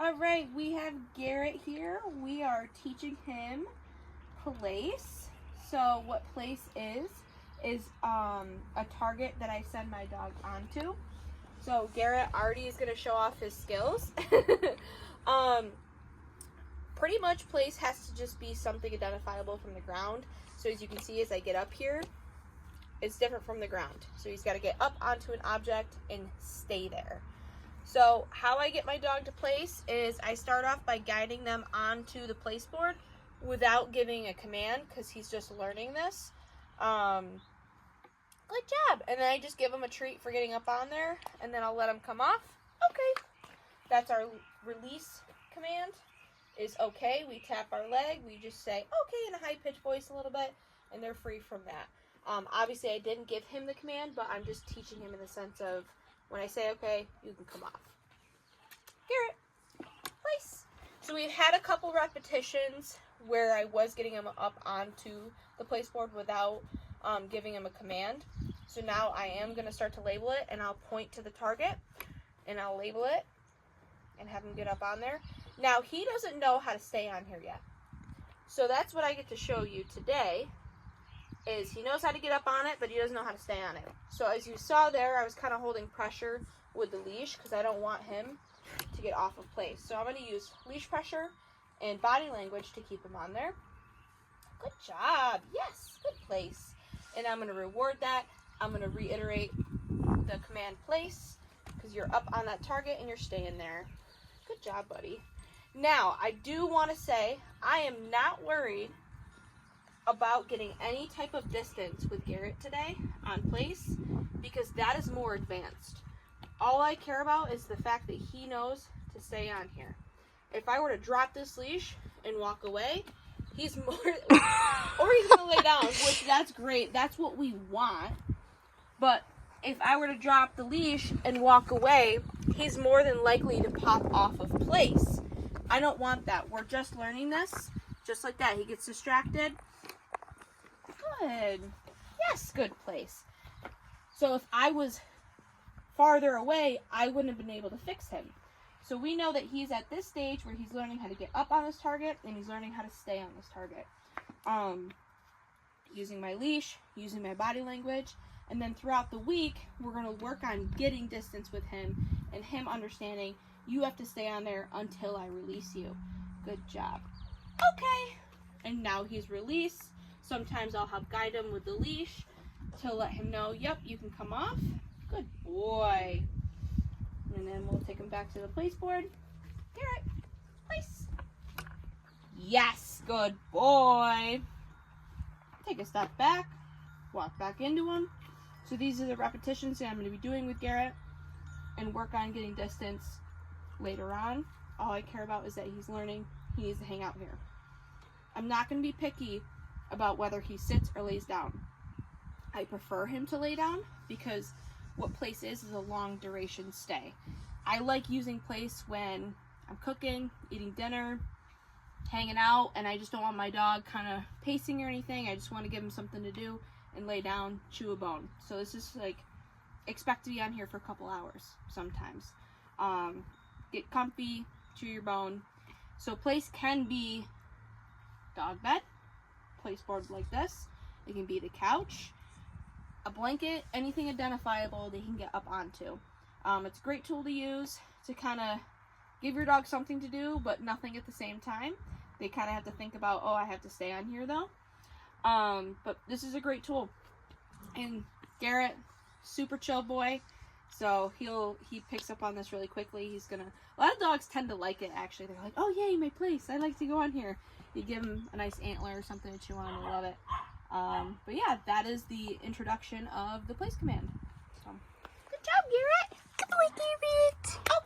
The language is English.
All right, we have Garrett here. We are teaching him place. So what place is a target that I send my dog onto. So Garrett already is going to show off his skills. Pretty much place has to just be something identifiable from the ground. So as you can see, as I get up here, it's different from the ground. So he's got to get up onto an object and stay there. So how I get my dog to place is I start off by guiding them onto the place board without giving a command because he's just learning this. Good job. And then I just give him a treat for getting up on there, and then I'll let him come off. Okay. That's our release command is okay. We tap our leg. We just say okay in a high-pitched voice a little bit, and they're free from that. Obviously, I didn't give him the command, but I'm just teaching him in the sense of when I say okay, you can come off. Garrett, place. So we've had a couple repetitions where I was getting him up onto the place board without giving him a command. So now I am going to start to label it, and I'll point to the target, and I'll label it, and have him get up on there. Now, he doesn't know how to stay on here yet. So that's what I get to show you today, is he knows how to get up on it, but he doesn't know how to stay on it. So as you saw there, I was kind of holding pressure with the leash because I don't want him to get off of place. So I'm going to use leash pressure and body language to keep him on there. Good job. Yes, good place. And I'm going to reward that. I'm going to reiterate the command place because you're up on that target and you're staying there. Good job, buddy. Now, I do want to say I am not worried about getting any type of distance with Garrett today on place because that is more advanced. All I care about is the fact that he knows to stay on here. If I were to drop this leash and walk away, he's more, or he's going to lay down, which that's great. That's what we want. But if I were to drop the leash and walk away, he's more than likely to pop off of place. I don't want that. We're just learning this. Just like that. He gets distracted. Good. Yes, good place. So if I was farther away, I wouldn't have been able to fix him. So we know that he's at this stage where he's learning how to get up on this target and he's learning how to stay on this target. Using my leash, using my body language, and then throughout the week, we're going to work on getting distance with him and him understanding you have to stay on there until I release you. Good job. Okay. And now he's released. Sometimes I'll help guide him with the leash to let him know, yep, you can come off. Good boy. And then we'll take him back to the place board. Garrett, place. Yes, good boy. Take a step back, walk back into him. So these are the repetitions that I'm going to be doing with Garrett and work on getting distance later on. All I care about is that he's learning he needs to hang out here. I'm not going to be picky about whether he sits or lays down. I prefer him to lay down because what place is a long duration stay. I like using place when I'm cooking, eating dinner, hanging out, and I just don't want my dog kind of pacing or anything. I just want to give him something to do and lay down, chew a bone. So this is like, expect to be on here for a couple hours sometimes. Get comfy, chew your bone. So place can be dog bed, place board like this. It can be the couch, a blanket, anything identifiable they can get up onto. It's a great tool to use to kind of give your dog something to do, but nothing at the same time. They kind of have to think about, oh, I have to stay on here though. But this is a great tool. And Garrett, super chill boy, so he picks up on this really quickly. A lot of dogs tend to like it actually. They're like, oh yay, my place, I like to go on here. You give them a nice antler or something to chew on, they love it. But yeah, that is the introduction of the place command. So, good job, Garrett. Good boy, Garrett. Okay.